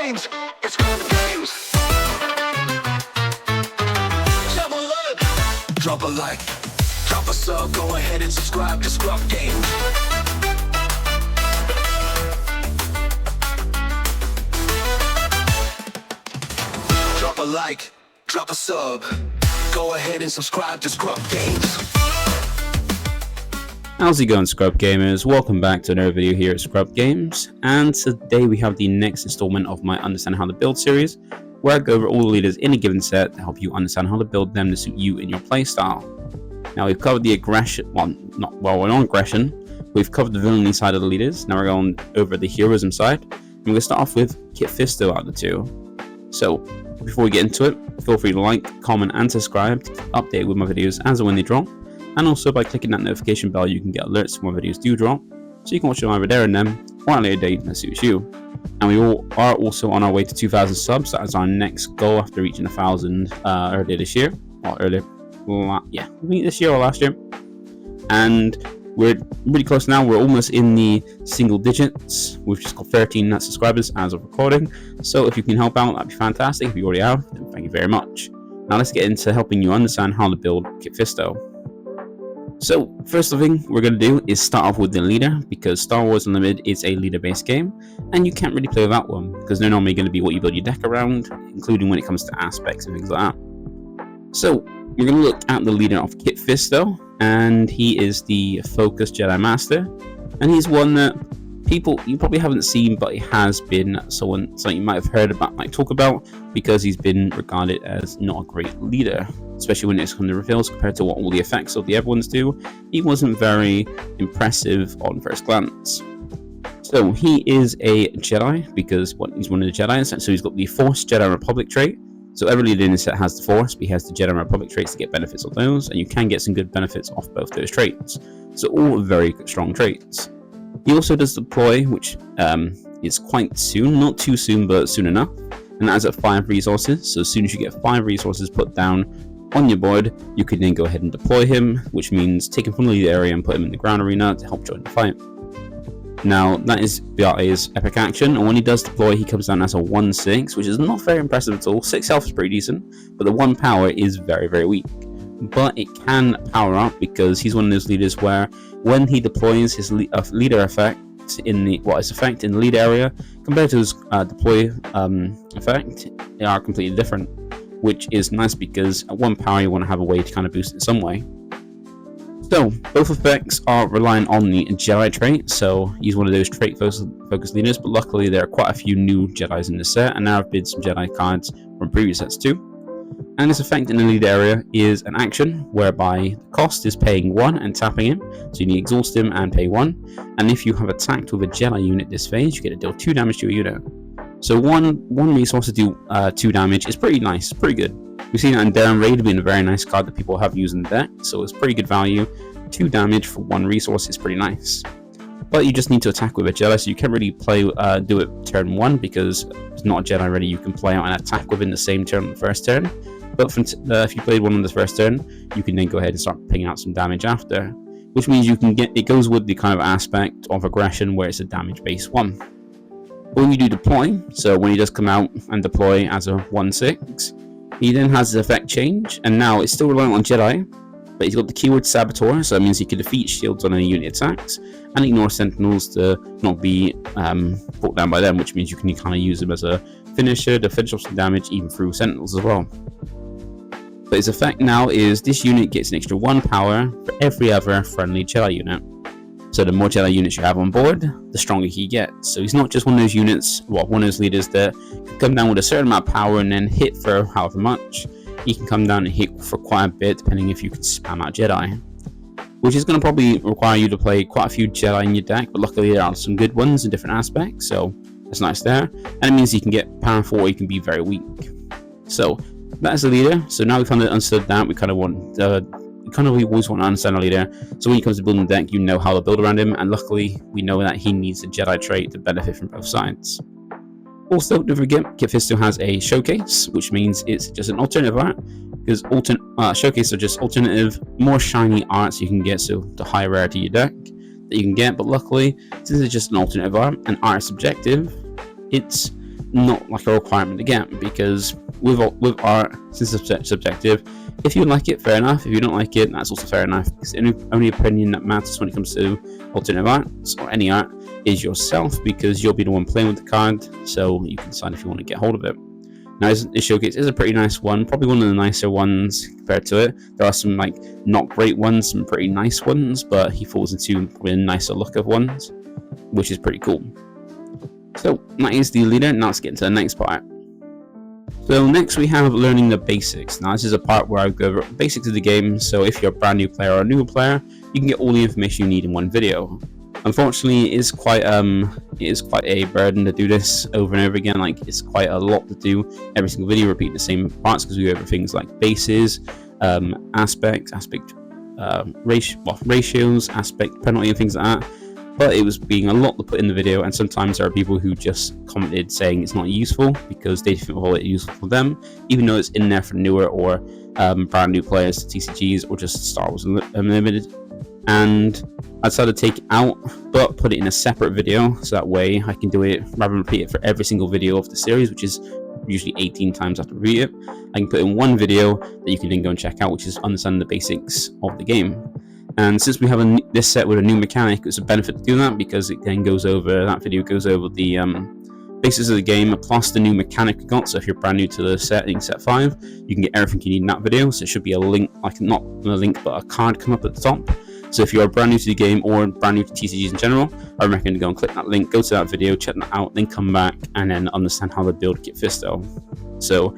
games. It's ScrubGames. Drop a like, drop a sub, go ahead and subscribe to ScrubGames. Drop a like, drop a sub, go ahead and subscribe to ScrubGames. How's it going, Scrub Gamers? Welcome back to another video here at ScrubGames, and today we have the next installment of my Understand How to Build series, where I go over all the leaders in a given set to help you understand how to build them to suit you in your playstyle. Now we've covered the aggression, we're on aggression, we've covered the villainy side of the leaders, now we're going over the heroism side, and we're going to start off with Kit Fisto out of the two. So, before we get into it, feel free to like, comment and subscribe to keep updated with my videos as and when they drop. And also by clicking that notification bell, you can get alerts when my videos do drop, so you can watch them either there and then, or at a later date that suits you. And we all are also on our way to 2,000 subs. That is our next goal after reaching 1,000 earlier this year, or this year or last year. And we're really close now. We're almost in the single digits. We've just got 13 subscribers as of recording. So if you can help out, that'd be fantastic. If you already have, then thank you very much. Now let's get into helping you understand how to build Kit Fisto. So, first thing we're going to do is start off with the leader, because Star Wars Unlimited is a leader-based game, and you can't really play without one, because they're normally going to be what you build your deck around, including when it comes to aspects and things like that. So, we're going to look at the leader of Kit Fisto, and he is the Focus Jedi Master, and he's one that you probably haven't seen, but he has been something you might have heard about, talk about, because he's been regarded as not a great leader, especially when it's come to reveals compared to what all the effects of the other ones do. He wasn't very impressive on first glance. So he is a Jedi because he's one of the Jedi, so he's got the Force Jedi Republic trait. So every leader in this set has the Force, but he has the Jedi Republic traits to get benefits of those, and you can get some good benefits off both those traits. So all very strong traits. He also does deploy, which is quite soon, not too soon, but soon enough, and that is at 5 resources. So as soon as you get 5 resources put down on your board, you can then go ahead and deploy him, which means take him from the lead area and put him in the ground arena to help join the fight. Now that is BRA's epic action, and when he does deploy, he comes down as a 1/6, which is not very impressive at all. 6 health is pretty decent, but the 1 power is very, very weak. But it can power up because he's one of those leaders where when he deploys his leader effect in the effect in the lead area compared to his deploy effect, they are completely different, which is nice because at 1 power you want to have a way to kind of boost it in some way. So both effects are relying on the Jedi trait, so he's one of those trait focused leaders, but luckily there are quite a few new Jedis in this set, and now I've bid some Jedi cards from previous sets too. And this effect in the lead area is an action whereby the cost is paying 1 and tapping him, so you need to exhaust him and pay 1. And if you have attacked with a Jedi unit this phase, you get to deal 2 damage to a unit. So one resource to do 2 damage is pretty nice, pretty good. We've seen that in Darren Raid being a very nice card that people have used in the deck, so it's pretty good value. 2 damage for 1 resource is pretty nice. But you just need to attack with a Jedi, so you can't really do it turn 1 because it's not a Jedi ready. You can play out and attack within the same turn on the first turn. But if you played one on the first turn, you can then go ahead and start picking out some damage after, which means you can it goes with the kind of aspect of aggression where it's a damage base 1. When you do deploy, so when he does come out and deploy as a 1/6, he then has his effect change, and now it's still relying on Jedi, but he's got the keyword Saboteur, so that means he can defeat shields on any unit attacks, and ignore sentinels to not be brought down by them, which means you can kind of use him as a finisher to finish off some damage even through sentinels as well. But his effect now is this unit gets an extra 1 power for every other friendly Jedi unit. So the more Jedi units you have on board, the stronger he gets. So he's not just one of those units, one of those leaders that can come down with a certain amount of power and then hit for however much. He can come down and hit for quite a bit depending if you can spam out Jedi, which is going to probably require you to play quite a few Jedi in your deck, but luckily there are some good ones in different aspects, so that's nice there. And it means you can get power 4, you can be very weak. So that's the leader. So now we kind of understood that. We kind of always want to understand a leader. So when it comes to building the deck, you know how to build around him, and luckily we know that he needs a Jedi trait to benefit from both sides. Also, don't forget, Kit Fisto has a showcase, which means it's just an alternative art, because showcase are just alternative, more shiny arts you can get, so the higher rarity your deck that you can get. But luckily, since it's just an alternative art and art is subjective, it's not like a requirement to get, because with art, since it's subjective, if you like it, fair enough. If you don't like it, that's also fair enough, because the only opinion that matters when it comes to alternative arts or any art is yourself, because you'll be the one playing with the card, so you can decide if you want to get hold of it. Now, this showcase is a pretty nice one, probably one of the nicer ones compared to it. There are some like not great ones, some pretty nice ones, but he falls into probably a nicer look of ones, which is pretty cool. So that is the leader. Now let's get into the next part. So next we have learning the basics. Now this is a part where I go over basics of the game, so if you're a brand new player or a newer player, you can get all the information you need in one video. Unfortunately, it is quite a burden to do this over and over again. Like, it's quite a lot to do every single video, repeat the same parts, because we go over things like bases, aspect ratios, aspect penalty, and things like that. But it was being a lot to put in the video, and sometimes there are people who just commented saying it's not useful because they feel it useful for them, even though it's in there for newer or brand new players to TCGs or just Star Wars Unlimited. And I decided to take it out, but put it in a separate video, so that way I can do it rather than repeat it for every single video of the series, which is usually 18 times after repeat it. I can put in one video that you can then go and check out, which is understanding the basics of the game. And since we have this set with a new mechanic, it's a benefit to do that, because it then that video goes over the basics of the game plus the new mechanic we got. So if you're brand new to the setting, set 5, you can get everything you need in that video. So it should be a link, like not a link, but a card come up at the top. So if you're brand new to the game or brand new to TCGs in general, I recommend to go and click that link, go to that video, check that out, then come back and then understand how to build Kit Fisto. So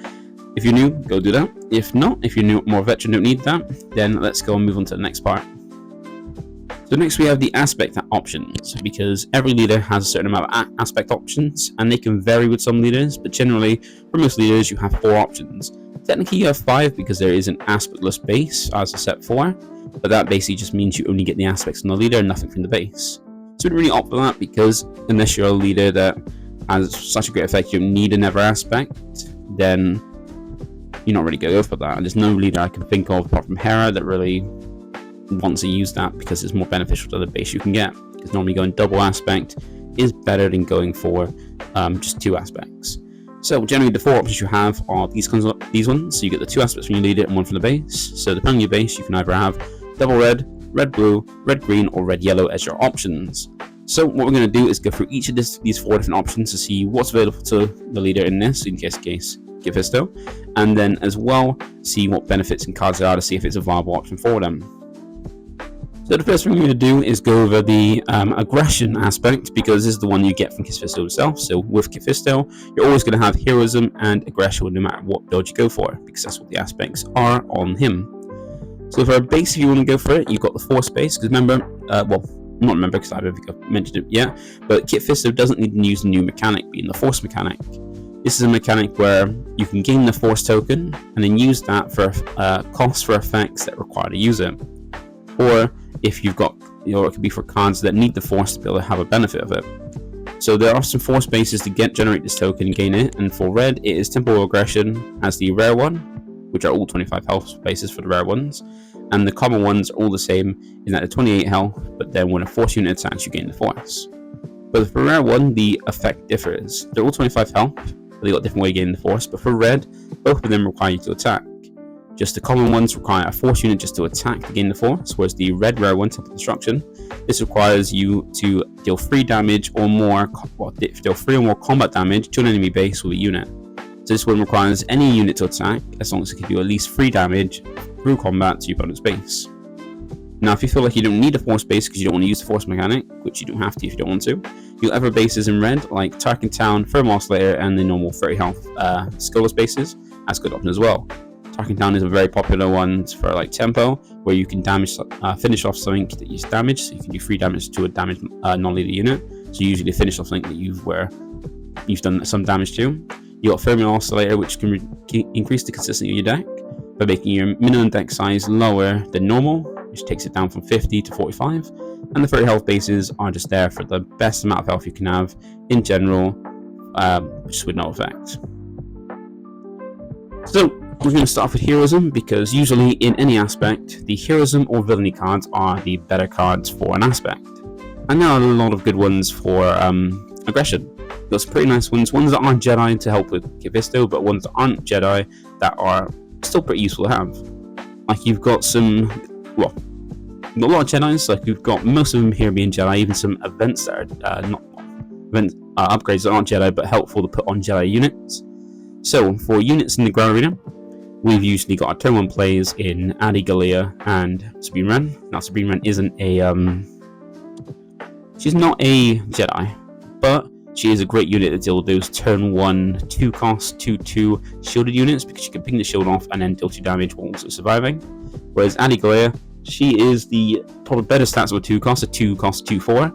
if you're new, go do that. If not, if you're new, more veteran, don't need that, then let's go and move on to the next part. So next we have the aspect options, because every leader has a certain amount of aspect options, and they can vary with some leaders, but generally for most leaders you have 4 options. Technically you have 5 because there is an aspectless base as a set 4, but that basically just means you only get the aspects from the leader and nothing from the base. So we don't really opt for that, because unless you're a leader that has such a great effect you don't need another aspect, then you're not really going to go for that. And there's no leader I can think of apart from Hera that really wants to use that, because it's more beneficial to the base you can get, because normally going double aspect is better than going for just 2 aspects. So generally the 4 options you have are these ones. So you get the 2 aspects from your leader and 1 from the base. So depending on your base, you can either have double red, red blue, red green, or red yellow as your options. So what we're going to do is go through each of these 4 different options to see what's available to the leader in this, in this case Kit Fisto, and then as well see what benefits and cards there are to see if it's a viable option for them. So the first thing we're going to do is go over the aggression aspect, because this is the one you get from Kit Fisto himself. So with Kit Fisto, you're always going to have heroism and aggression no matter what build you go for, because that's what the aspects are on him. So for a base, if you want to go for it, you've got the force base, because remember, well, not remember because I don't think I've mentioned it yet, but Kit Fisto doesn't need to use a new mechanic, being the force mechanic. This is a mechanic where you can gain the force token and then use that for cost for effects that require to use it. Or if you've got, it could be for cards that need the force to be able to have a benefit of it. So there are some force bases to generate this token and gain it, and for red it is temporal aggression as the rare one, which are all 25 health bases for the rare ones, and the common ones are all the same in that they're 28 health, but then when a force unit attacks you gain the force. But for rare one the effect differs. They're all 25 health, but they got a different way of gaining the force, but for red both of them require you to attack. Just the common ones require a force unit just to attack to gain the force, whereas the red rare one, Temple Destruction, this requires you to deal 3 damage or more, deal 3 or more combat damage to an enemy base with a unit. So this one requires any unit to attack, as long as it can do at least 3 damage through combat to your opponent's base. Now if you feel like you don't need a force base because you don't want to use the force mechanic, which you don't have to if you don't want to, you'll have bases in red like Tarkin Town, Thermal Slayer, and the normal 30 health Skullers bases as good option as well. Tarkin Town is a very popular one for like tempo, where you can finish off something that is damaged, so you can do 3 damage to a damaged non-leader unit. So you usually finish off something that you've done some damage to. You got Thermal Oscillator, which can increase the consistency of your deck by making your minimum deck size lower than normal, which takes it down from 50 to 45. And the 30 health bases are just there for the best amount of health you can have in general, just with no effect. So we're going to start off with Heroism, because usually in any aspect, the Heroism or Villainy cards are the better cards for an aspect. And there are a lot of good ones for aggression. Got some pretty nice ones that aren't Jedi to help with Kit Fisto, but ones that aren't Jedi that are still pretty useful to have. Like you've got some, well, not a lot of Jedis. Like we've got most of them here being Jedi, even some events that are not event upgrades that aren't Jedi but helpful to put on Jedi units. So for units in the ground arena, we've usually got our turn 1 plays in Adi Galea and Sabine Wren. Now Sabine Wren isn't a she's not a Jedi, but she is a great unit to deal with those turn 1 2 cost 2/2 shielded units, because she can ping the shield off and then deal 2 damage while also surviving. Whereas Adi Galea, she is the probably better stats of a 2 cost 2/4,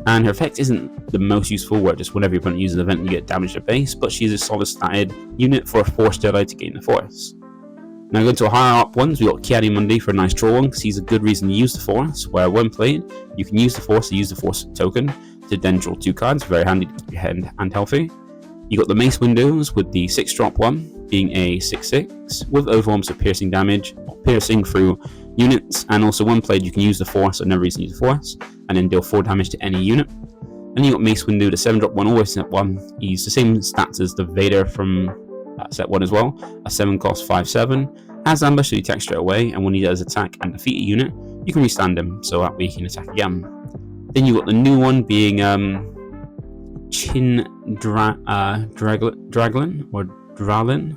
and her effect isn't the most useful, where just whenever your opponent uses an event you get damage to base, but she's a solid statted unit for a Force Jedi to gain the Force. Now going to higher up ones, we got Ki-Adi-Mundi for a nice draw one, because he's a good reason to use the Force, where when played, you can use the Force to use the Force token to then draw 2 cards, very handy to keep your hand healthy. You got the Mace Windows with the 6-drop one, being a 6/6, with overwhelms of piercing damage, or piercing through units, and also when played you can use the Force, so no reason to use the Force, and then deal 4 damage to any unit. And you got Mace Window, the 7-drop one, always set 1. He's the same stats as the Vader from set 1 as well, a 7 cost 5/7, has ambush so he attacks straight away, and when he does attack and defeat a unit, you can restand him, so that way he can attack again. Then you got the new one being Chin Draglin, or Dralin.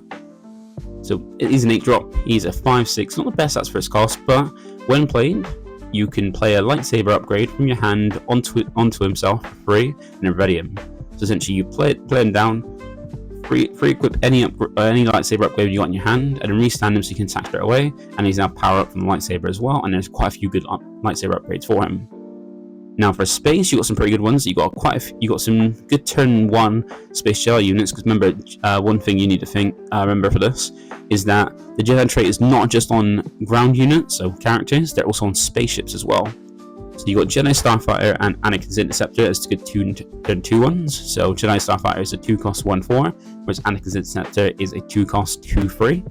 So he's an 8-drop, he's a 5/6, not the best stats for his cost, but when played, you can play a lightsaber upgrade from your hand onto himself for free and then ready him. So essentially you play him down, free equip any lightsaber upgrade you got in your hand, and then restand him so you can attack straight away, and he's now power up from the lightsaber as well, and there's quite a few good lightsaber upgrades for him. Now for space, you got some pretty good ones. You got some good turn 1 space Jedi units, because remember, one thing you need to remember for this is that the Jedi trait is not just on ground units, so characters, they're also on spaceships as well. So you got Jedi Starfighter and Anakin's Interceptor as good turn 2 ones. So Jedi Starfighter is a 2 cost 1/4, whereas Anakin's Interceptor is a 2 cost 2/3.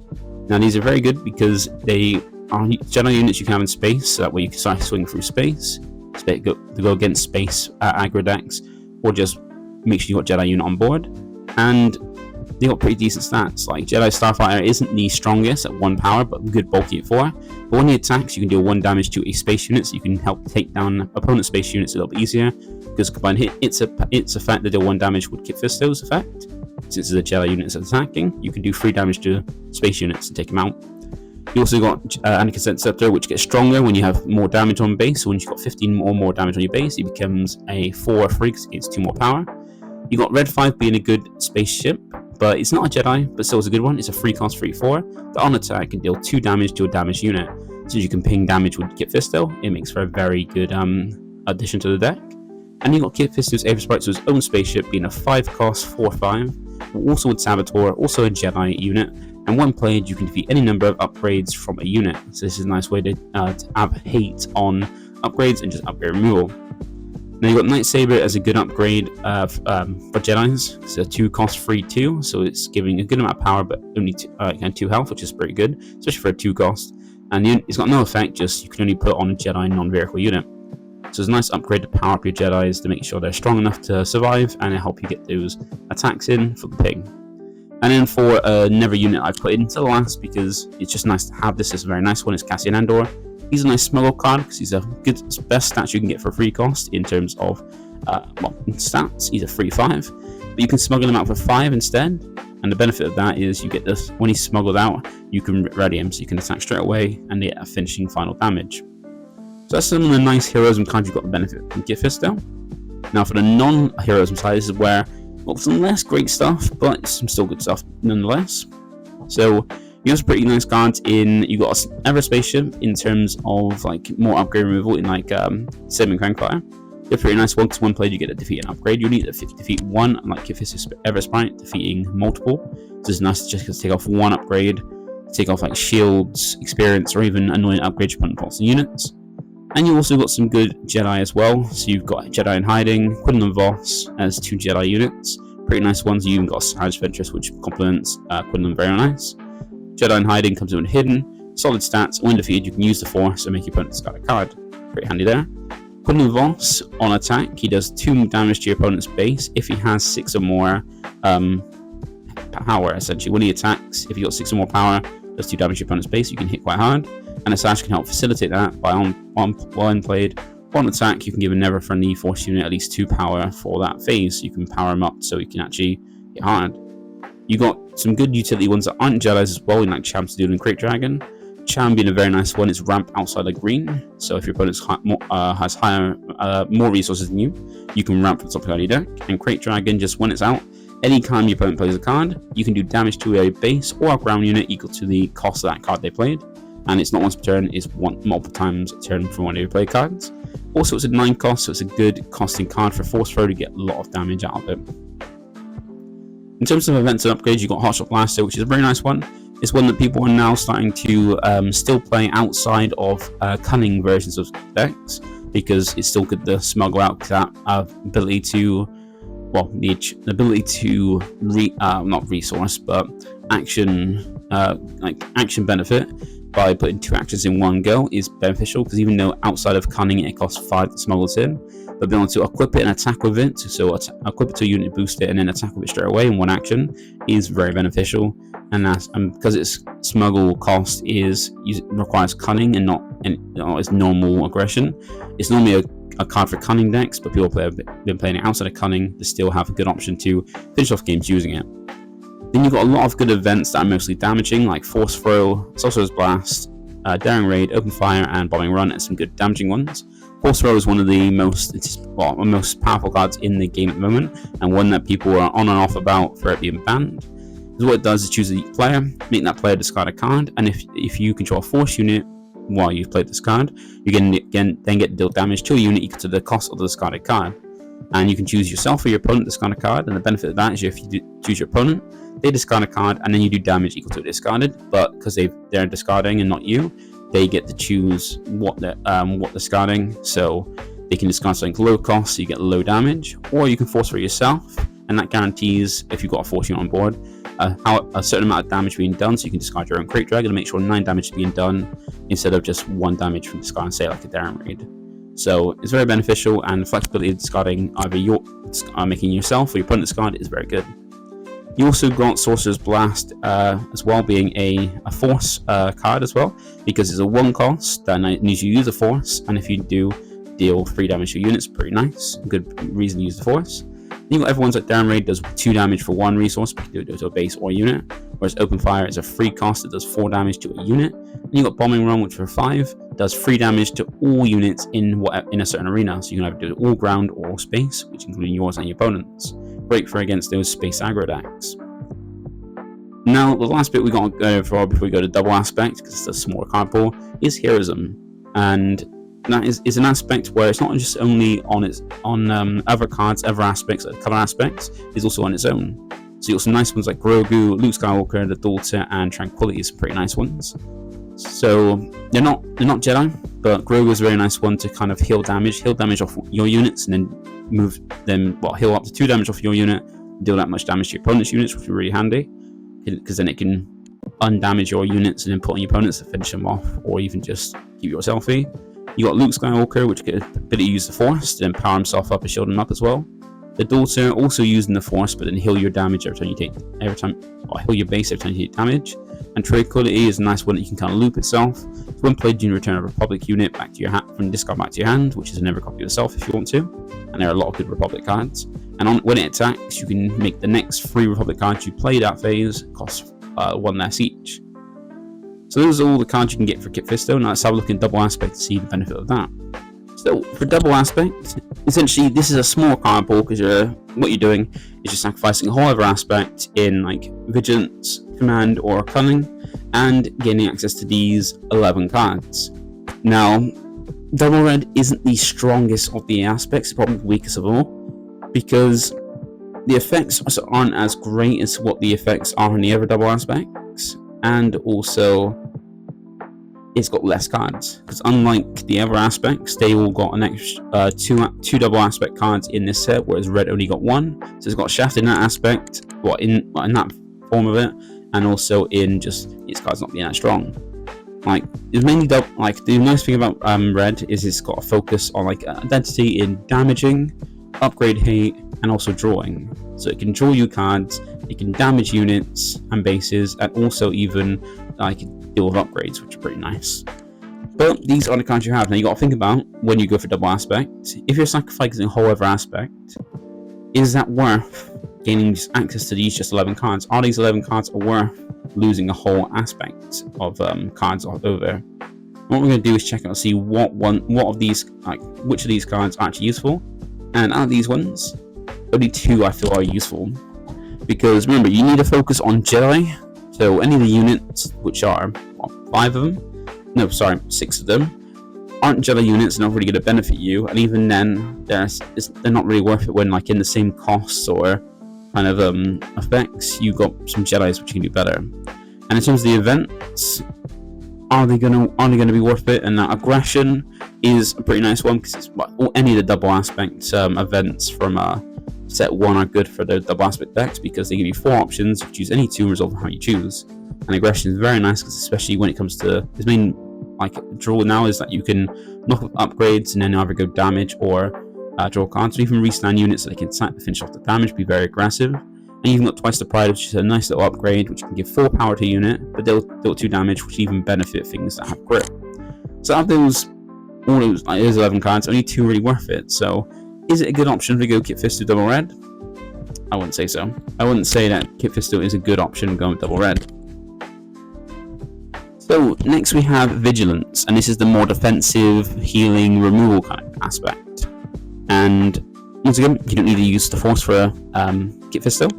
Now these are very good because they are Jedi units you can have in space, so that way you can start swinging through space. To go against space aggro decks, or just make sure you got Jedi unit on board. And they got pretty decent stats. Like Jedi Starfighter isn't the strongest at 1 power, but good bulky at 4. But when he attacks, you can deal 1 damage to a space unit, so you can help take down opponent space units a little bit easier, because combined hit its effect to deal 1 damage with Kit Fisto's effect. Since it's a Jedi unit that's attacking, you can do 3 damage to space units and take them out. You also got Anakin's Interceptor, which gets stronger when you have more damage on base. So when you've got 15 or more damage on your base, it becomes a 4/3 because it gets 2 more power. You got Red 5 being a good spaceship, but it's not a Jedi, but still is a good one. It's a 3 cost 3/4 that on attack can deal 2 damage to a damaged unit. So you can ping damage with Kit Fisto. It makes for a very good addition to the deck. And you got Kit Fisto's Aether Sprite, so his own spaceship, being a 5 cost 4/5, also with Saboteur, also a Jedi unit. And when played, you can defeat any number of upgrades from a unit. So this is a nice way to have hate on upgrades and just upgrade removal. Now you got Lightsaber as a good upgrade for Jedis. It's a 2 cost 3/2, so it's giving a good amount of power, but only 2 health, which is pretty good, especially for a 2 cost. And it's got no effect, just you can only put on a Jedi non-vehicle unit. So it's a nice upgrade to power up your Jedis to make sure they're strong enough to survive and help you get those attacks in for the ping. And then for another unit I put into the last, because it's just nice to have this. It's a very nice one. It's Cassian Andor. He's a nice smuggle card because he's a good best stats you can get for free cost in terms of stats. He's a 3/5, but you can smuggle him out for 5 instead. And the benefit of that is you get this when he's smuggled out, you can ready him, so you can attack straight away and get a finishing final damage. So that's some of the nice heroism cards you've got the benefit from Kit Fisto. Now for the non-heroism side, this is where got some less great stuff, but some still good stuff nonetheless. So you have some pretty nice cards in. You got Ever Spaceship in terms of like more upgrade removal in like Sim Crankfire. They're pretty nice one, because when played you get to defeat an upgrade. You need to defeat 1, unlike Kit Fisto's Ever Sprite, defeating multiple. So it's nice to just take off 1 upgrade, take off like shields, experience, or even annoying upgrade your opponent pulse units. And you also got some good Jedi as well. So you've got Jedi in Hiding, Quinlan Voss as 2 Jedi units. Pretty nice ones. You even got Savage Ventress, which complements Quinlan very nice. Jedi in Hiding comes in with hidden, solid stats. When defeated, you can use the Force and make your opponent discard a card. Pretty handy there. Cunning on attack, he does 2 damage to your opponent's base if he has 6 or more power, essentially. When he attacks, if he got 6 or more power, does 2 damage to your opponent's base, you can hit quite hard. And a sash can help facilitate that by while played. On attack, you can give a never friendly force unit at least 2 power for that phase. You can power him up so he can actually hit hard. You got some good utility ones that aren't Jedis as well, like Champs Duel and Crate Dragon. Cham being a very nice one, it's ramp outside the green. So if your opponent has more resources than you can ramp from the top of your deck. And Crate Dragon, just when it's out, anytime your opponent plays a card, you can do damage to a base or a ground unit equal to the cost of that card they played. And it's not once per turn, it's multiple times a turn from one of your play cards. Also, it's a 9 cost, so it's a good costing card for Force Throw to get a lot of damage out of it. In terms of events and upgrades, you've got Hotshot Blaster, which is a very nice one. It's one that people are now starting to still play outside of Cunning versions of decks, because it's still good to smuggle out that ability to, well, the ability to not resource, but action, like action benefit by putting 2 actions in one go is beneficial, because even though outside of Cunning it costs 5 to smuggle it in, but being able to equip it and attack with it, so equip it to a unit, boost it, and then attack with it straight away in one action is very beneficial. And that's because its smuggle cost requires Cunning and not its normal aggression. It's normally a card for Cunning decks, but people have been playing it outside of Cunning to still have a good option to finish off games using it. Then you've got a lot of good events that are mostly damaging, like Force Throw, Sorcerer's Blast, Daring Raid, Open Fire, and Bombing Run, and some good damaging ones. Force Throw is one of the most powerful cards in the game at the moment, and one that people are on and off about for it being banned. Because what it does is choose a player, make that player discard a card, and if you control a force unit while you've played this card, you can then get to deal damage to a unit equal to the cost of the discarded card. And you can choose yourself or your opponent to discard a card, and the benefit of that is if you choose your opponent, they discard a card, and then you do damage equal to it discarded. But because they're discarding and not you, they get to choose what they're discarding. So they can discard something low cost, so you get low damage, or you can force for yourself, and that guarantees, if you've got a force unit on board, a certain amount of damage being done. So you can discard your own Crate Dragon and make sure 9 damage is being done instead of just 1 damage from discard, say like a Daring Raid. So it's very beneficial, and the flexibility of discarding either making yourself or your opponent discard is very good. You also got Sorcerer's Blast as well, being a force card as well, because it's a 1 cost that needs you to use a force, and if you do deal 3 damage to your units, pretty nice. Good reason to use the force. Then you got everyone's like Daring Raid does 2 damage for 1 resource, but you can do it to a base or a unit. Whereas Open Fire is a free cost that does 4 damage to a unit. And you got Bombing Run, which for 5 does 3 damage to all units in a certain arena. So you can either do it all ground or all space, which including yours and your opponent's. Great for against those space aggro decks. Now the last bit we got to go over before we go to double aspect, because it's a smaller card pool, is Heroism, and that is an aspect where it's not just only on other cards, other aspects, like color aspects, it's also on its own. So you got some nice ones like Grogu, Luke Skywalker, the Daughter, and Tranquility, some pretty nice ones. So they're not Jedi, but Grogu is a very nice one to kind of heal damage off your units, and then heal up to 2 damage off your unit, deal that much damage to your opponent's units, which is really handy, because then it can undamage your units and then put on your opponents to finish them off, or even just keep yourself free. You got Luke Skywalker, which get a ability to use the Force to then power himself up and shield him up as well. The Daughter also using the Force, but then heal your damage heal your base every time you take damage. And Tranquility is a nice one that you can kind of loop itself. So when played, you can return a Republic unit back to your hand from discard back to your hand, which is another copy of yourself if you want to. And there are a lot of good Republic cards. And when it attacks, you can make the next 3 Republic cards you play that phase cost 1 less each. So those are all the cards you can get for Kit Fisto. Now let's have a look in double aspect to see the benefit of that. So for double aspect, essentially this is a small card pool, because what you're doing is you're sacrificing a whole other aspect in like Vigilance, Command, or Cunning, and gaining access to these 11 cards. Now, double red isn't the strongest of the aspects, it's probably the weakest of all, because the effects aren't as great as what the effects are in the other double aspects, and also it's got less cards, because unlike the other aspects, they all got an extra 2 double aspect cards in this set, whereas red only got 1. So it's got Shaft in that aspect, in that form of it, and also in just its cards not being that strong. like it's mainly like the nice thing about red is it's got a focus on like identity in damaging, upgrade hate, and also drawing. So it can draw you cards, it can damage units and bases, and also even like deal with upgrades, which are pretty nice. But these are the cards you have. Now you got to think about when you go for double aspect. If you're sacrificing a whole other aspect, is that worth gaining access to these just 11 cards? Are these 11 cards worth losing a whole aspect of cards over? What we're going to do is check out and see what of these, like which of these cards are actually useful. And out of these ones, only 2 I feel are useful. Because remember, you need to focus on Jedi. So any of the units, which are 5 of them, no, sorry, 6 of them, aren't Jedi units, they're not really going to benefit you. And even then, they're not really worth it when like in the same costs or kind of effects, you got some Jedis which can do better. And in terms of the events, are they gonna be worth it? And aggression is a pretty nice one because any of the double aspect events from set 1 are good for the double aspect decks because they give you 4 options. You choose any 2 resolve how you choose. And aggression is very nice because especially when it comes to its main like draw now is that you can knock up upgrades and then either go damage or draw cards, or even restand units so they can finish off the damage, be very aggressive. And you've got twice the pride, which is a nice little upgrade, which can give 4 power to a unit, but deal 2 damage, which even benefit things that have grip. So out of those, all those, like, there's 11 cards, only 2 really worth it. So is it a good option to go Kit Fisto double red? I wouldn't say so. I wouldn't say that Kit Fisto is a good option going double red. So next we have Vigilance, and this is the more defensive, healing, removal kind of aspect. And once again, you don't need to use the Force for Kit Fisto.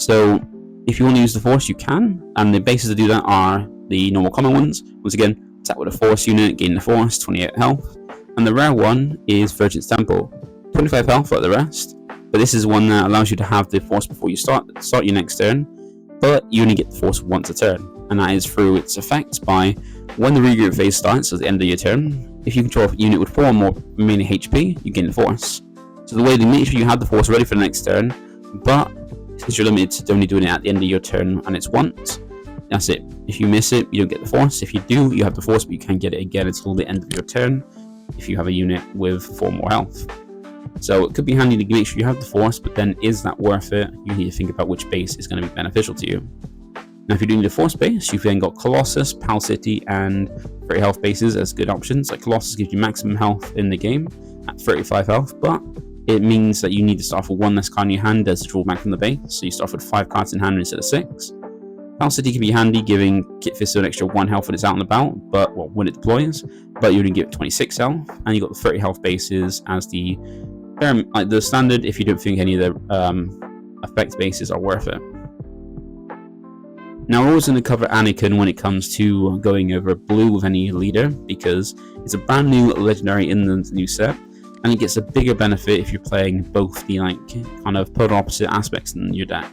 So if you want to use the Force, you can, and the bases to do that are the normal common ones. Once again, attack with a Force unit, gain the Force, 28 health. And the rare one is Virgin's Temple, 25 health like the rest. But this is one that allows you to have the Force before you start your next turn, but you only get the Force once a turn. And that is through its effects by when the regroup phase starts at the end of your turn. If you control a unit with 4 or more remaining HP, you gain the Force. So the way to make sure you have the Force ready for the next turn, but since you're limited to only doing it at the end of your turn and it's once, that's it. If you miss it, you don't get the Force. If you do, you have the Force, but you can't get it again until the end of your turn if you have a unit with 4 more health. So it could be handy to make sure you have the Force, but then is that worth it? You need to think about which base is going to be beneficial to you. Now if you're doing the Force base, you've then got Colossus, Pal City, and 30 health bases as good options. Like Colossus gives you maximum health in the game at 35 health, but it means that you need to start with 1 less card in your hand as a drawback from the base, so you start with 5 cards in hand instead of 6. Pal City can be handy, giving Kit Fisto an extra 1 health when it's out and about, but when it deploys, but you only get 26 health, and you got the 30 health bases as the standard if you don't think any of the effect bases are worth it. Now we're always going to cover Anakin when it comes to going over blue with any leader, because it's a brand new legendary in the new set, and it gets a bigger benefit if you're playing both the kind of polar opposite aspects in your deck.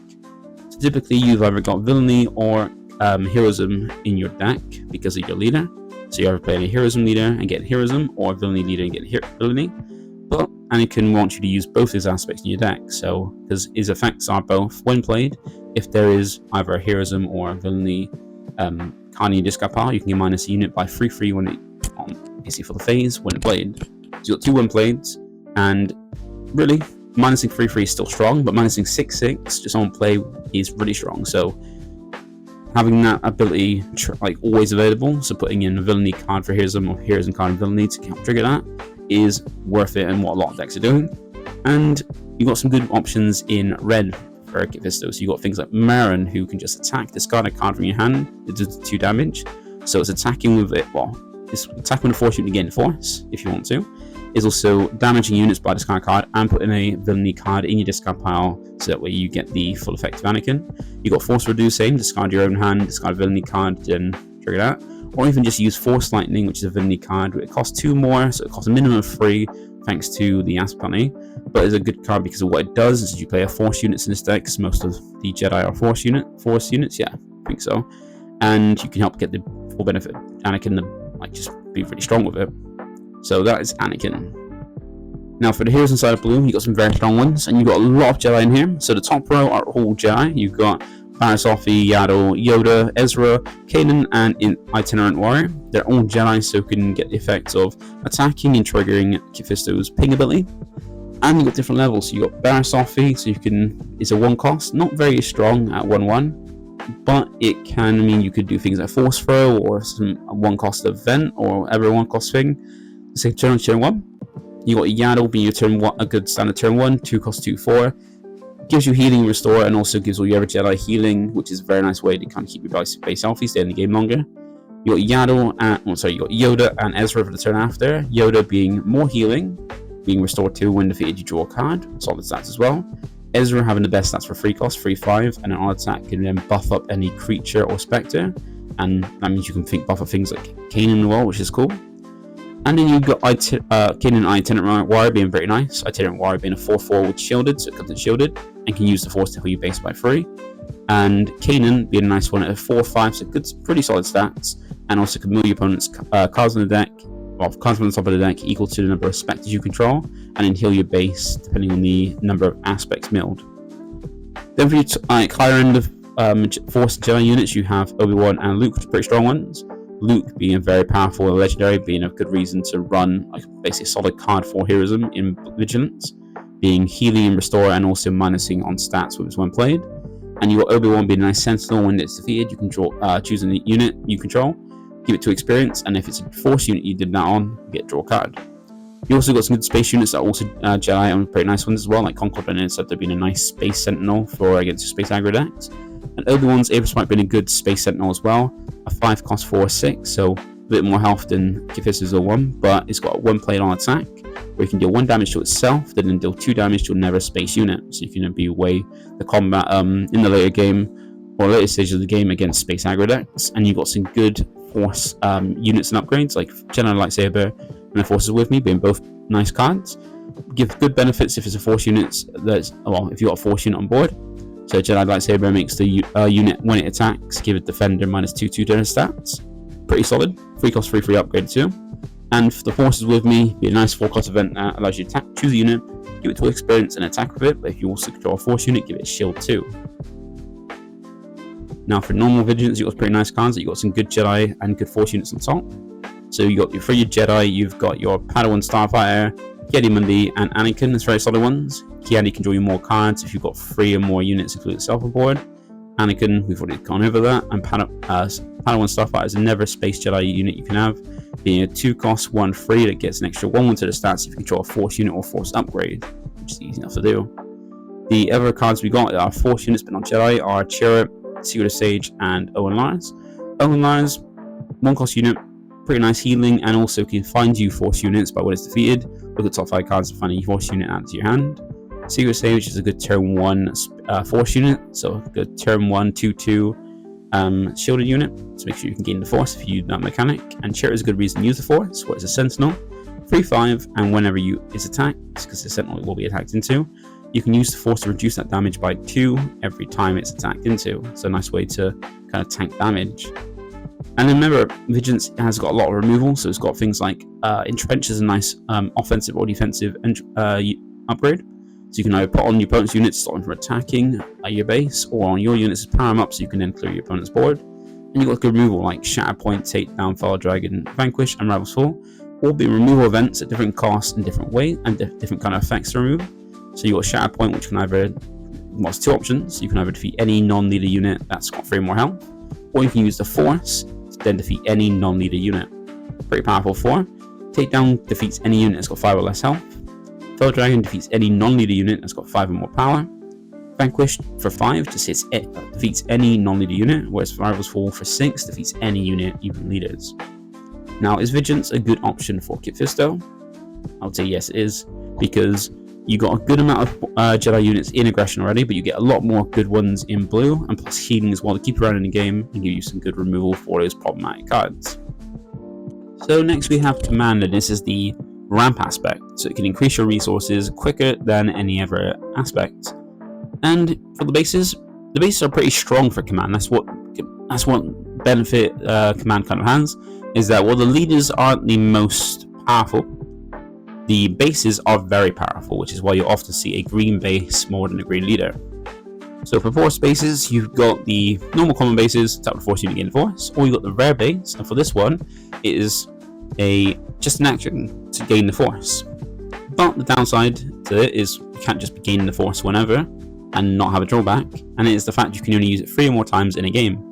So typically you've either got villainy or heroism in your deck because of your leader. So you're either playing a heroism leader and get heroism, or a villainy leader and get villainy. But Anakin wants you to use both his aspects in your deck, so because his effects are both when played. If there is either a heroism or a villainy card in your discard pile, you can get minus a unit by 3/3 when it basically for the phase when played. So you got 2 when played, and really minusing 3/3 is still strong, but minusing 6/6 just on play is really strong. So having that ability always available, so putting in a villainy card for heroism or heroism card and villainy to trigger that is worth it, and what a lot of decks are doing. And you got some good options in red for Kit Fisto. So you got things like Marin, who can just attack, discard a card from your hand, it does 2 damage. So it's attacking with it, it's attacking with a Force unit to gain the Force, if you want to. It's also damaging units by discard card and putting a villainy card in your discard pile, so that way you get the full effect of Anakin. You got Force Reducing, discard your own hand, discard a villainy card, then trigger that. Or even just use Force Lightning, which is a villainy card. It costs 2 more, so it costs a minimum of 3, thanks to the aspect penalty. But it's a good card because of what it does. Is you play a Force units in this deck, because most of the Jedi are Force units, yeah, I think so. And you can help get the full benefit of Anakin to just be really strong with it. So that is Anakin. Now for the heroes inside of blue, you've got some very strong ones, and you've got a lot of Jedi in here. So the top row are all Jedi. You've got Barasofi, Yaddle, Yoda, Ezra, Kanan, and Itinerant Warrior. They're all Jedi, so can get the effects of attacking and triggering Kit Fisto's ping ability. And you've got different levels. So you've got Barasofi, so it's a 1 cost, not very strong at 1/1, but it can mean you could do things like Force Throw or some 1 cost event or whatever 1 cost thing. Say turn 1. You got Yaddle being your turn 1, a good standard turn 1, 2 cost 2/4. Gives you healing, restore, and also gives all your other Jedi healing, which is a very nice way to kind of keep your base healthy, stay in the game longer. You got you got Yoda and Ezra for the turn after. Yoda being more healing, being restored 2 when defeated, you draw a card. Solid stats as well. Ezra having the best stats for 3 cost, 3/5, and an odd attack can then buff up any creature or spectre, and that means you can buff up things like Kanan as well, which is cool. And then you've got Kanan Itinerant Warrior being very nice. Itinerant Warrior being a 4/4 with shielded, so it comes in shielded, and can use the Force to heal your base by 3. And Kanan being a nice one at a 4/5, so good, pretty solid stats, and also can move your opponent's cards on the deck, cards on the top of the deck equal to the number of spectres you control, and then heal your base depending on the number of aspects milled. Then for your higher end of Force and Jedi units, you have Obi-Wan and Luke, which are pretty strong ones. Luke being very powerful and legendary, being a good reason to run basically a solid card for Heroism in Vigilance, being healing and restore, and also minusing on stats when played. And you got Obi-Wan being a nice sentinel. When it's defeated, you can choose a unit you control, give it to experience, and if it's a Force unit you did that on, you get a draw card. You also got some good space units that are also Jedi and pretty nice ones as well, like Concord and Instead being a nice space sentinel for against your space aggro decks. And Obi-Wan's Abrams might be a good space sentinel as well, a 5 cost 4/6, so a bit more health than Kit Fisto's 1, but it's got 1 plate on attack, where you can deal 1 damage to itself, then deal 2 damage to another space unit, so you can be away the combat in the later game, or later stages of the game against space aggro decks. And you got some good Force units and upgrades, like Jedi Lightsaber and the Forces With Me, being both nice cards. Give good benefits if it's a Force unit, if you got a Force unit on board. So Jedi Lightsaber makes the unit, when it attacks, give it Defender -2/2 to their stats. Pretty solid. 3 cost 3/3 upgrade too. And for the Forces With Me, be a nice 4 cost event that allows you to attack, choose a unit, give it to experience and attack with it, but if you also control a Force unit, give it a shield too. Now for normal Vigilance, you've got pretty nice cards. You've got some good Jedi and good Force units on top. So you got for your Jedi, you've got your Padawan Starfighter, Yeti and Anakin as very solid ones. Kiadi can draw you more cards if you've got 3 or more units, including itself on board. Anakin, we've already gone over that. And Padawan Starfighter is another Space Jedi unit you can have, being a 2 cost 1/3 that gets an extra 1/1 to the stats if you control a Force unit or Force upgrade, which is easy enough to do. The other cards we got that are Force units but not Jedi are Chirrut, Secret Sage, and Owen Lars. Owen Lars, 1 cost unit, pretty nice healing, and also can find you Force units by when it's defeated. Look at top 5 cards and find a Force unit added to your hand. Secret Sage is a good turn 1 Force unit, so a good turn 1 2/2 shielded unit, so make sure you can gain the Force if you use that mechanic. And Chirrut is a good reason to use the Force, where it's a Sentinel, 3/5, and whenever it's attacked, because the Sentinel will be attacked into, you can use the Force to reduce that damage by 2 every time it's attacked into. So a nice way to kind of tank damage. And then remember, Vigilance has got a lot of removal, so it's got things like Entrench is a nice offensive or defensive upgrade. So you can either put on your opponent's units to stop them from attacking your base, or on your units to power them up so you can then clear your opponent's board. And you've got good removal like Shatterpoint, Takedown, Fire Dragon, Vanquish, and Ravel's Fall, all being removal events at different costs and different ways, and different kind of effects to remove. So you've got Shatterpoint, which can either, it's 2 options. You can either defeat any non-leader unit that's got 3 more health, or you can use the Force to then defeat any non-leader unit. Pretty powerful 4. Takedown defeats any unit that's got 5 or less health. Fell Dragon defeats any non-leader unit that's got 5 or more power. Vanquished for 5 defeats any non-leader unit, whereas Ravel's Fall for 6 defeats any unit, even leaders. Now, is Vigilance a good option for Kit Fisto? I would say yes, it is, because you got a good amount of Jedi units in aggression already, but you get a lot more good ones in blue, and plus healing as well to keep you around in the game and give you some good removal for those problematic cards. So next we have Command, and this is the ramp aspect, so it can increase your resources quicker than any other aspect. And for the bases are pretty strong for Command. That's what benefit Command kind of has, is that while the leaders aren't the most powerful, the bases are very powerful, which is why you often see a green base more than a green leader. So for force bases, you've got the normal common bases, tap the force unit, gain the force, or you've got the rare base, and for this one, it is just an action to gain the force. But the downside to it is you can't just be gaining the force whenever and not have a drawback, and it is the fact you can only use it 3 or more times in a game.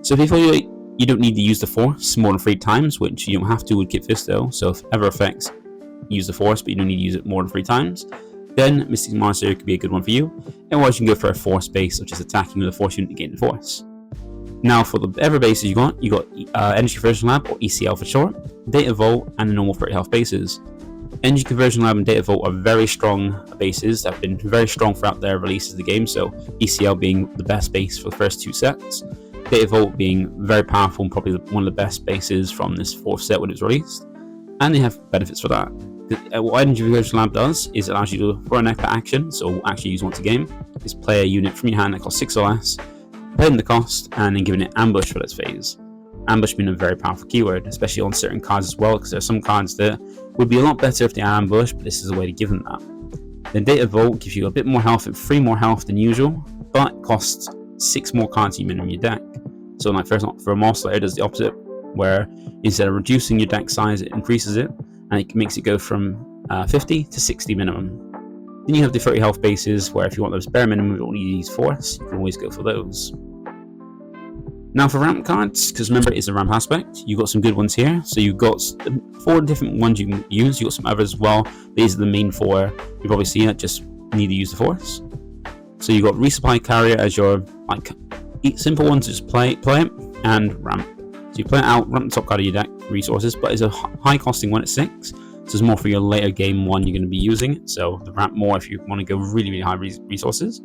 So if you feel like you don't need to use the force more than 3 times, which you don't have to with Kit Fisto, so if ever effects, use the force, but you don't need to use it more than 3 times, then Mystic Monastery could be a good one for you. Otherwise, you can go for a force base, which is attacking with a force unit to gain the force. Now, for the ever bases you got Energy Conversion Lab, or ECL for short, Data Vault, and the normal 30 health bases. Energy Conversion Lab and Data Vault are very strong bases that have been very strong throughout their releases of the game, so ECL being the best base for the first 2 sets, Data Vault being very powerful and probably one of the best bases from this 4th set when it was released, and they have benefits for that. What Energy Conversion Lab does is it allows you to, for an epic action, so actually use once a game, is play a unit from your hand that costs 6 or less, paying the cost, and then giving it ambush for this phase. Ambush being a very powerful keyword, especially on certain cards as well, because there are some cards that would be a lot better if they are ambush, but this is a way to give them that. Then Data Vault gives you a bit more health and 3 more health than usual, but costs 6 more cards you minimum your deck. So like for a Moss Slayer, it does the opposite, where instead of reducing your deck size, it increases it, and it makes it go from 50 to 60 minimum. Then you have the 30 health bases, where if you want those bare minimum, you don't need to use force, you can always go for those. Now for ramp cards, because remember it is a ramp aspect, you've got some good ones here. So you've got 4 different ones you can use, you've got some others as well. These are the main 4 you probably see that just need to use the force. So you've got Resupply Carrier as your simple ones, just play it, and ramp. So you play it out, ramp the top card of your deck, resources, but it's a high costing one at 6. So it's more for your later game one you're going to be using it. So the ramp more if you want to go really, really high resources.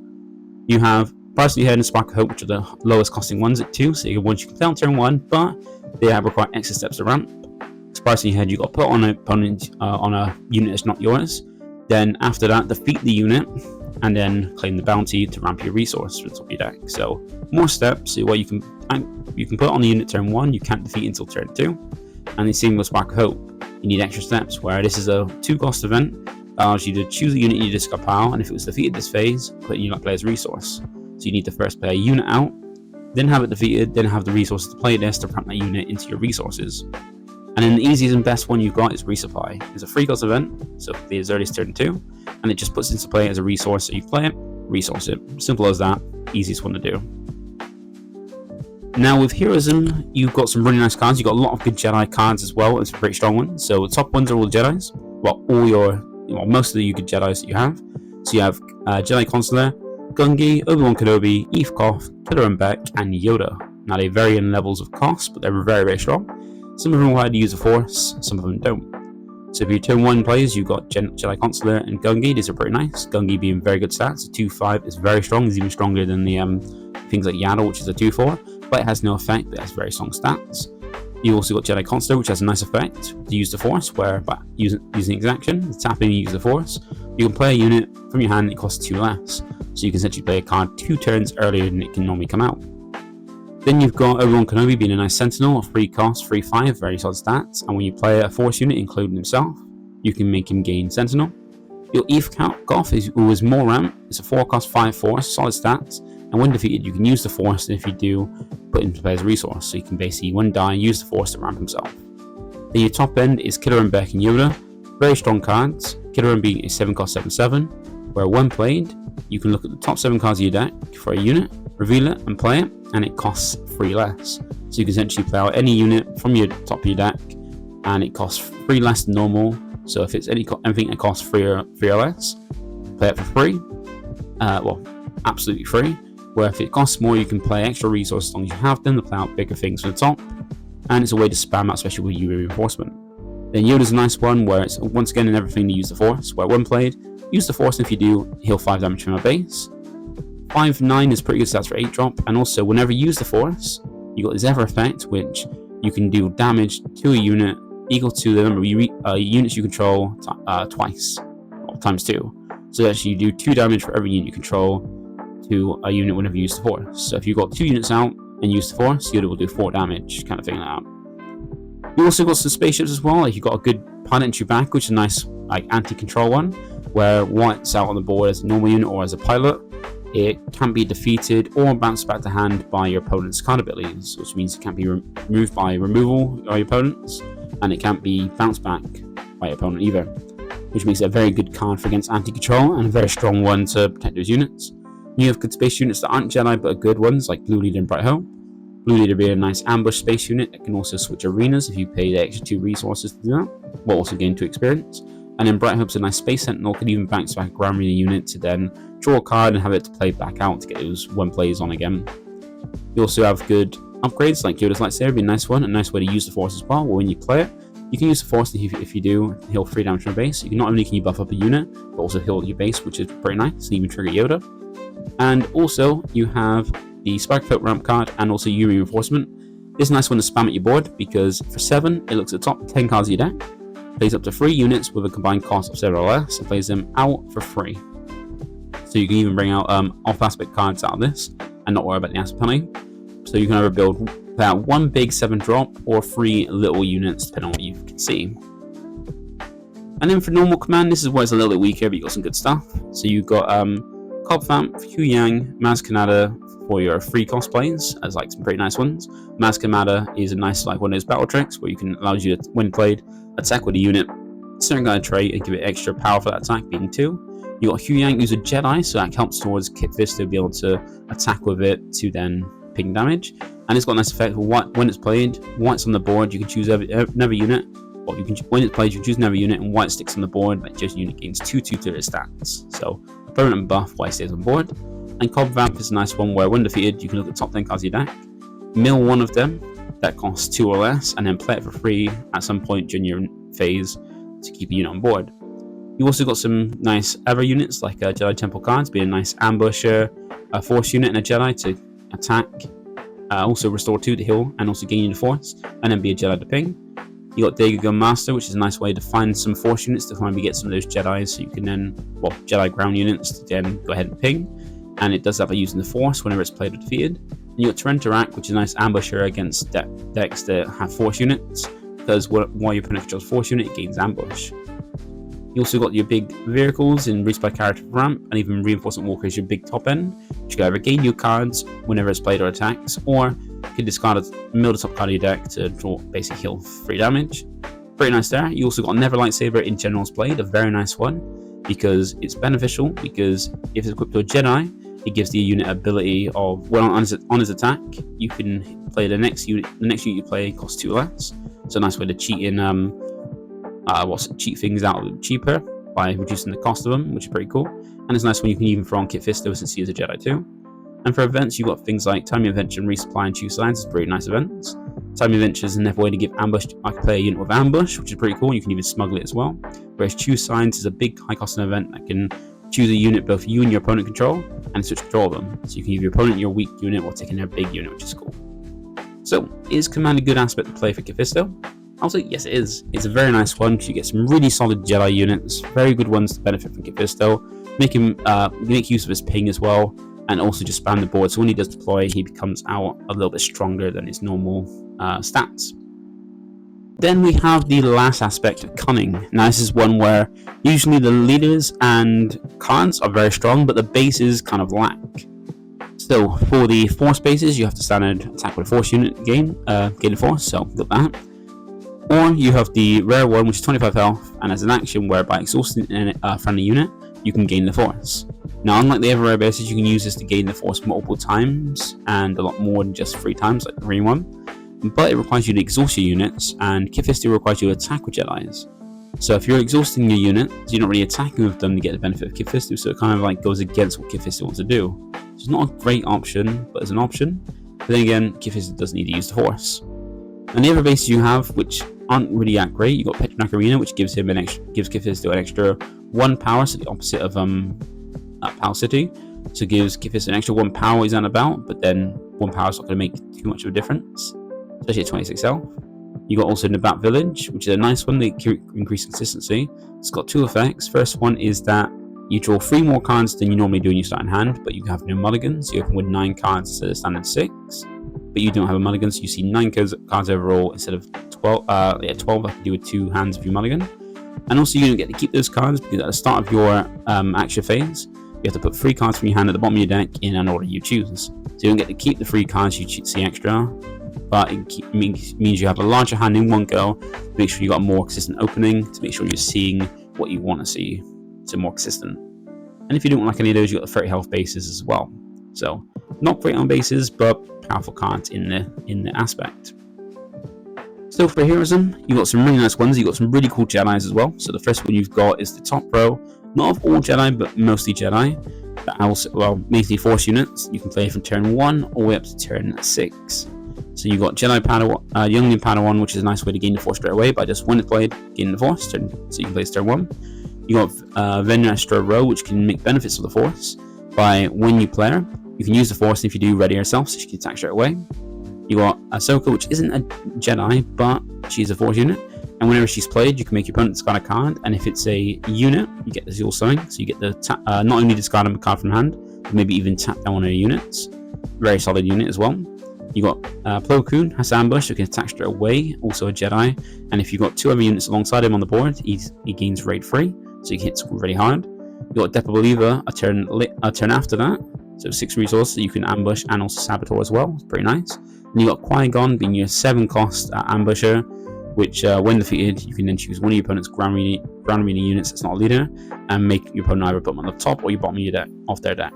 You have Parsley Head and Spark of Hope, which are the lowest costing ones at 2, so you ones you can play on turn 1, but they require extra steps to ramp. Parsley Head, you've got to put on an opponent on a unit that's not yours. Then after that, defeat the unit, and then claim the bounty to ramp your resource for the top of your deck. So more steps. So what you can put on the unit turn 1, you can't defeat until turn 2. And the same with Spark of Hope. You need extra steps, where this is a 2-cost event that allows you to choose a unit in your discard pile, and if it was defeated this phase, put it in your player's resource. So you need to first play a unit out, then have it defeated, then have the resources to play this to ramp that unit into your resources. And then the easiest and best one you've got is Resupply. It's a 3-cost event, so the as early as turn 2, and it just puts it into play as a resource, so you play it, resource it. Simple as that, easiest one to do. Now with Heroism, you've got some really nice cards. You've got a lot of good Jedi cards as well, and some pretty strong ones. So the top ones are all the Jedis, most of the good Jedis that you have. So you have Jedi Consular, Gungi, Obi-Wan Kenobi, Eve Koth, Killer and Beck, and Yoda. Now they vary in levels of cost, but they're very, very strong. Some of them require to use a force, some of them don't. So if you turn 1 players, you've got Jedi Consular and Gungi. These are pretty nice. Gungi being very good stats. A 2/5 is very strong. It's even stronger than the things like Yaddle, which is a 2/4, but it has no effect, but it has very strong stats. You also got Jedi Consular, which has a nice effect to use the force, where by using exaction, tapping you use the force, you can play a unit from your hand that costs 2 less. So you can essentially play a card 2 turns earlier than it can normally come out. Then you've got Obi-Wan Kenobi being a nice Sentinel, a 3 cost, 3/5, very solid stats, and when you play a force unit, including himself, you can make him gain Sentinel. Your Eve Koth who is more ramp, it's a 4 cost, 5 force, solid stats, and when defeated, you can use the force, and if you do, put it into play as a resource, so you can basically, when dying, use the force to ramp himself. Then your top end is Killer and Beck and Yoda, very strong cards, Killer and being a 7 cost, 7/7, where when played, you can look at the top 7 cards of your deck for a unit, reveal it, and play it, and it costs 3 less. So you can essentially play out any unit from your top of your deck, and it costs 3 less than normal. So if it's anything that costs 3 or less, play it for free. Absolutely free. Where if it costs more, you can play extra resources as long as you have them to play out bigger things from the top, and it's a way to spam out, especially with UV reinforcement. Then Yoda's a nice one, where it's once again in everything to use the force, where when played, use the force, and if you do, heal 5 damage from a base. 5/9 is pretty good stats for 8 drop, and also whenever you use the force, you got this ever effect, which you can do damage to a unit equal to the number of units you control twice, or times 2. So actually you do 2 damage for every unit you control to a unit whenever you use the force. So if you've got 2 units out and use the force, Yoda will do 4 damage, kind of thing like that. You also got some spaceships as well, like you've got a good pilot in Chewbacca, which is a nice anti-control one, where one it's out on the board as a normal unit or as a pilot, it can be defeated or bounced back to hand by your opponent's card abilities, which means it can't be removed by removal by your opponents, and it can't be bounced back by your opponent either, which makes it a very good card for against anti-control and a very strong one to protect those units. You have good space units that aren't Jedi but are good ones, like Blue Leader and Bright Hope. Blue Leader being a nice ambush space unit that can also switch arenas if you pay the extra 2 resources to do that, while also gain 2 experience. And then Bright Hope's a nice space sentinel, can even bounce back a ground arena unit to then draw a card and have it to play back out to get those 1 plays on again. You also have good upgrades like Yoda's Lightsaber, be a nice one, a nice way to use the Force as well. When you play it, you can use the Force if you do heal 3 damage from a base. You can not only can you buff up a unit, but also heal your base, which is pretty nice, and even trigger Yoda. And also you have the Spark Foot ramp card and also Yuri Reinforcement. This is a nice one to spam at your board because for 7, it looks at the top 10 cards of your deck, plays up to 3 units with a combined cost of 7 or less, and plays them out for free. So you can even bring out off aspect cards out of this and not worry about the aspect penalty. So you can either play out 1 big 7 drop or 3 little units depending on what you can see. And then for normal command, this is where it's a little bit weaker, but you got some good stuff. So you've got Cobb Vamp, Hu Yang, Maz Kanata for your free cosplays, as like some pretty nice ones. Maz Kanata is a nice like one of those battle tricks where you can allow you to, when played, attack with a unit, certain kind of trait, and give it extra power for that attack, being 2. You got Hu Yang, who's a Jedi, so that helps towards Kit Fisto to be able to attack with it to then ping damage. And it's got a nice effect for when it's played, white's on the board, you can choose another unit. Well, when it's played, you can choose another unit, and white sticks on the board. That just unit gains 2/2 to its stats. So permanent buff, white stays on board. And Cobb Vamp is a nice one where when defeated, you can look at the top 10 cards of your deck, mill 1 of them that costs 2 or less, and then play it for free at some point during your phase to keep a unit on board. You also got some nice other units like Jedi Temple cards, being a nice ambusher, a Force unit, and a Jedi to attack. Also restore 2 to heal, and also gain the Force, and then be a Jedi to ping. You got Dagger Gun Master, which is a nice way to find some Force units to maybe get some of those Jedis, so you can then, Jedi ground units to then go ahead and ping. And it does that by using the Force whenever it's played or defeated. And you got Terentarak, which is a nice ambusher against decks that have Force units, because while your opponent controls Force unit, it gains ambush. You also got your big vehicles in Resupply Character Ramp, and even Reinforcement Walker is your big top end, which you can either gain your cards whenever it's played or attacks, or you can discard mill the top card of your deck to draw basically heal 3 damage. Pretty nice there. You also got Never Lightsaber in General's Blade, a very nice one, because it's beneficial, because if it's equipped to a Jedi, it gives the unit ability of, when on his attack, you can play the next unit you play costs 2 less. So a nice way to cheat in cheat things out cheaper by reducing the cost of them, which is pretty cool. And it's nice when you can even throw on Kit Fisto since he is a Jedi too. And for events, you've got things like Timing Adventure and Resupply and Choose Sides, is pretty nice events. Timing Adventure is another way to give ambush. I can play a unit with ambush, which is pretty cool. You can even smuggle it as well. Whereas Choose Sides is a big high cost event that can choose a unit both you and your opponent control and switch control of them. So you can give your opponent your weak unit while taking their big unit, which is cool. So is Command a good aspect to play for Kit Fisto? I'll say yes, it is. It's a very nice one because you get some really solid Jedi units, very good ones to benefit from Kit Fisto. Make use of his ping as well, and also just spam the board. So when he does deploy, he becomes out a little bit stronger than his normal stats. Then we have the last aspect of Cunning. Now this is one where usually the leaders and cards are very strong, but the bases kind of lack. So for the Force bases, you have to standard attack with a Force unit gain the Force, so got that. Or you have the rare one, which is 25 health, and as an action whereby exhausting a friendly unit, you can gain the Force. Now, unlike the other rare bases, you can use this to gain the Force multiple times, and a lot more than just 3 times, like the green one. But it requires you to exhaust your units, and Kit Fisto requires you to attack with Jedis. So if you're exhausting your units, you're not really attacking with them to get the benefit of Kit Fisto, so it kind of like goes against what Kit Fisto wants to do. So it's not a great option, but it's an option. But then again, Kit Fisto doesn't need to use the Force. And the other bases you have, which aren't really that great, you got Petronac Arena, which gives Kit Fisto an extra 1 power, so the opposite of Pal City. So it gives Kit Fisto an extra 1 power he's on about, but then 1 power is not going to make too much of a difference, especially at 26 health. You got also Nabat Village, which is a nice one to increase consistency. It's got 2 effects. First one is that you draw 3 more cards than you normally do when you start in hand, but you have no mulligans. You open with 9 cards instead of standard 6. But you don't have a mulligan, so you see 9 cards overall instead of 12. 12 I can do with 2 hands if you mulligan. And also you don't get to keep those cards because at the start of your action phase, you have to put 3 cards from your hand at the bottom of your deck in an order you choose. So you don't get to keep the 3 cards you see extra, but it means you have a larger hand in one go to make sure you got a more consistent opening, to make sure you're seeing what you want to see, so more consistent. And if you don't like any of those, you got the 30 health bases as well. So not great on bases, but powerful cards in the aspect. So for Heroism, you got some really nice ones. You got some really cool Jedis as well. So the first one you've got is the top row, not of all Jedi, but mostly Jedi. That also, well, mainly Force units. You can play from turn 1 all the way up to turn 6. So you got Jedi Padawan, Youngling Padawan, which is a nice way to gain the Force straight away by just when it's played, gaining the Force. So you can play turn 1. You got Venestra Row, which can make benefits of the Force by when you play her. You can use the Force, and if you do, ready herself, so she can attack straight away. You got Ahsoka, which isn't a Jedi, but she's a Force unit. And whenever she's played, you can make your opponent discard a card. And if it's a unit, you get the dual sewing. So you get the not only discard a card from hand, but maybe even tap down one of your units. Very solid unit as well. You got Plo Koon has ambush, so he can attack straight away. Also a Jedi. And if you've got 2 other units alongside him on the board, he gains raid free, so he hits really hard. You got Depa Believer a turn after that. So 6 resources, so you can ambush and also saboteur as well. It's pretty nice. And you got Qui-Gon being your 7 cost ambusher, which when defeated, you can then choose one of your opponent's ground arena units that's not a leader, and make your opponent either put them on the top or your bottom of your deck, off their deck.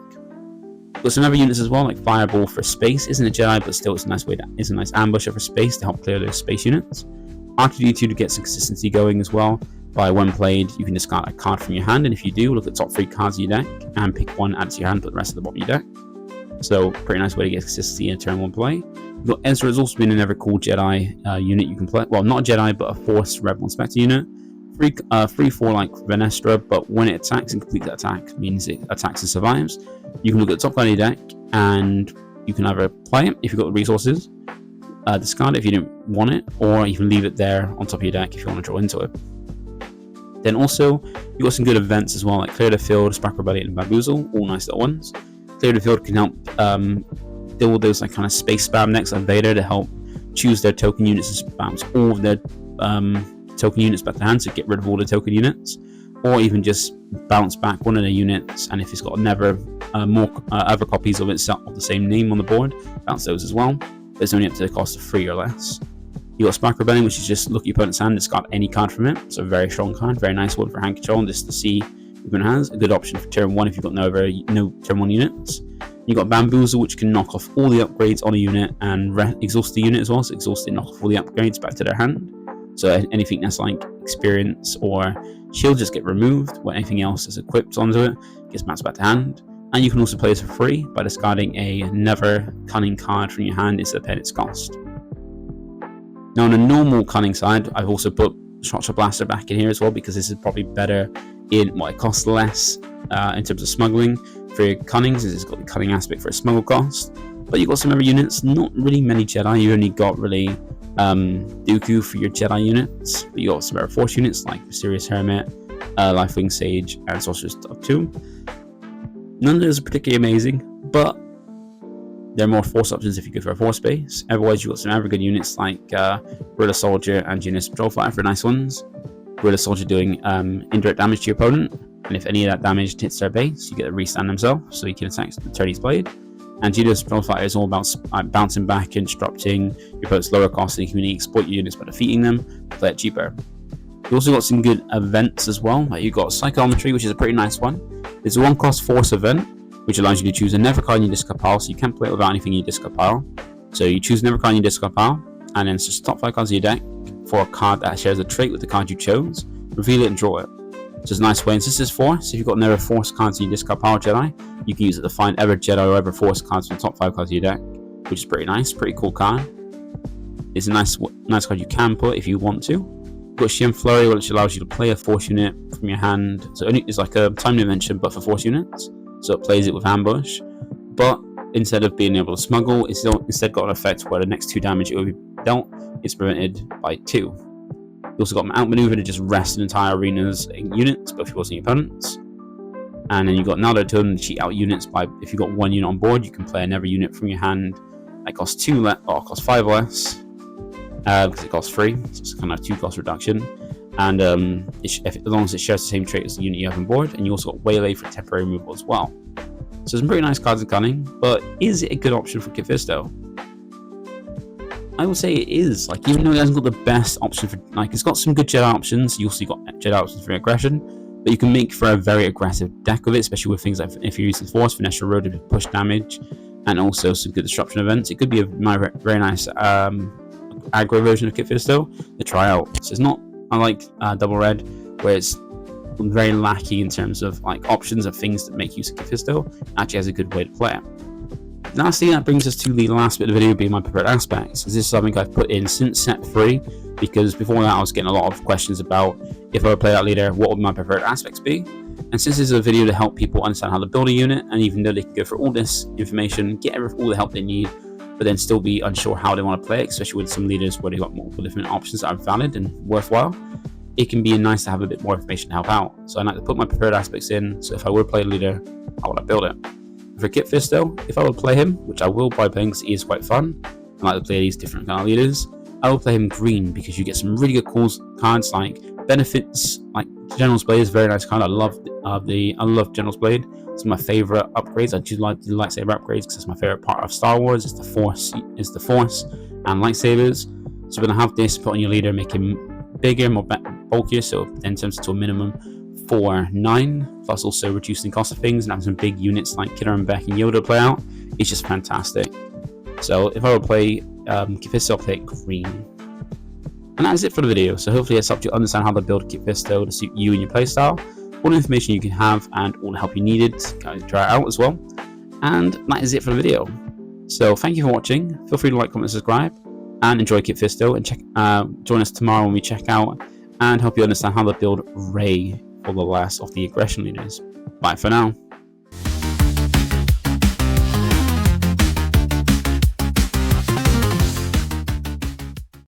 Got some other units as well, like Fireball for space. Isn't a Jedi, but still it's a nice ambusher for space to help clear those space units. R2-D2 to get some consistency going as well. By when played, you can discard a card from your hand, and if you do, look at the top 3 cards of your deck and pick one, add it to your hand, put the rest at the bottom of your deck. So pretty nice way to get consistency in a turn 1 play. You've got Ezra has also been another cool Jedi unit you can play. Well, not a Jedi, but a Force Rebel Inspector unit. 3/4 like Venestra, but when it attacks and completes that attack, means it attacks and survives. You can look at the top card of your deck, and you can either play it if you've got the resources, discard it if you don't want it, or you can leave it there on top of your deck if you want to draw into it. Then also, you've got some good events as well, like Clear the Field, Spark Rebellion, and Bamboozle, all nice little ones. Clear the Field can help deal with those like kind of space spam next on Vader to help choose their token units and bounce all of their token units back to hand, so get rid of all the token units, or even just bounce back one of their units, and if it's got never more other copies of itself of the same name on the board, bounce those as well. But it's only up to the cost of 3 or less. You got Spark Rebellion, which is just look at your opponent's hand, discard any card from it. So a very strong card, very nice one for hand control, and just to see your opponent has a good option for turn 1 if you've got no turn 1 units. You got Bamboozle, which can knock off all the upgrades on a unit and exhaust the unit as well. So exhaust it, knock off all the upgrades back to their hand. So anything that's like experience or shield just get removed, while anything else is equipped onto it gets bounced back to hand. And you can also play this for free by discarding another Cunning card from your hand instead of paying its cost. Now on the normal Cunning side, I've also put Shotshot Blaster back in here as well, because this is probably better in it costs less in terms of smuggling for your Cunnings. It's got the Cunning aspect for a smuggle cost. But you've got some other units, not really many Jedi. You only got really Dooku for your Jedi units, but you got some other Force units like Mysterious Hermit, Lifewing Sage, and Sorcerer's Tomb. None of those are particularly amazing, but there are more Force options if you go for a Force base. Otherwise, you've got some other good units like Guerrilla Soldier and Genius Patrol Fighter for nice ones. Guerrilla Soldier doing indirect damage to your opponent, and if any of that damage hits their base, you get to restand themselves, so you can attack the turn he's played. And Genius Patrol Fighter is all about bouncing back and disrupting your opponent's lower cost, so you can exploit your units by defeating them, play it cheaper. You also got some good events as well. Like you've got Psychometry, which is a pretty nice one. It's a 1-cost Force event, which allows you to choose another card in your discard pile, so you can't play it without anything in your discard pile. So you choose another card in your discard pile, and then it's just top 5 cards of your deck for a card that shares a trait with the card you chose, reveal it and draw it. So it's a nice way, and since it's Force, if you've got another Force cards in your discard pile Jedi, you can use it to find other Jedi or other Force cards from the top 5 cards of your deck, which is pretty nice, pretty cool card. It's a nice card you can put if you want to. You've got Shin Flurry, which allows you to play a Force unit from your hand. So it's like a time dimension, but for Force units. So it plays it with ambush, but instead of being able to smuggle, it's instead got an effect where the next 2 damage it will be dealt is prevented by 2. You also got Outmaneuver to just rest an entire arena's units, but if you're forcing your opponents. And then you've got another turn to cheat out units by, if you've got 1 unit on board, you can play another unit from your hand that costs 2 less, or costs 5 less, because it costs 3, so it's kind of 2 cost reduction. and as long as it shares the same trait as the unit you have on board, and you also got Waylay for temporary removal as well. So some pretty nice cards in Cunning, but is it a good option for Kit Fisto? I would say it is. Like, even though it hasn't got the best option for, like, it's got some good Jedi options. You also got Jedi options for aggression, but you can make for a very aggressive deck with it, especially with things like if you're using Force, Finesse Road to push damage, and also some good disruption events. It could be a very nice aggro version of Kit Fisto to try out. So it's not unlike Double Red, where it's very lacking in terms of like options of things that make use of Kit Fisto. Actually has a good way to play it. Lastly, that brings us to the last bit of the video, being my preferred aspects. This is something I've put in since set 3, because before that I was getting a lot of questions about if I would play that leader, what would my preferred aspects be? And since this is a video to help people understand how to build a unit, and even though they can go for all this information, get all the help they need, but then still be unsure how they want to play it, especially with some leaders where they've got multiple different options that are valid and worthwhile, it can be nice to have a bit more information to help out. So I like to put my preferred aspects in, so if I were to play a leader, how would I build it? For Kit Fisto, if I would play him, which I will by playing because he is quite fun, I like to play these different kind of leaders, I will play him green because you get some really good cards like benefits, like General's Blade is a very nice card. I love General's Blade. It's my favorite upgrades. I do like the lightsaber upgrades because it's my favorite part of Star Wars. It's the Force and lightsabers. So you're gonna have this put on your leader, make him bigger, more bulkier, so it then turns to a minimum 4/9, plus also reducing the cost of things and having some big units like Kidder and Beck and Yoda play out. It's just fantastic. So if I would play Kit Fisto, I'll play it green. And that is it for the video. So hopefully it's helped you understand how to build Kit Fisto to suit you and your playstyle, all the information you can have and all the help you needed to try it out as well. And that is it for the video. So thank you for watching. Feel free to like, comment, subscribe, and enjoy Kit Fisto, and join us tomorrow when we check out and help you understand how to build Rey for the last of the aggression leaders. Bye for now.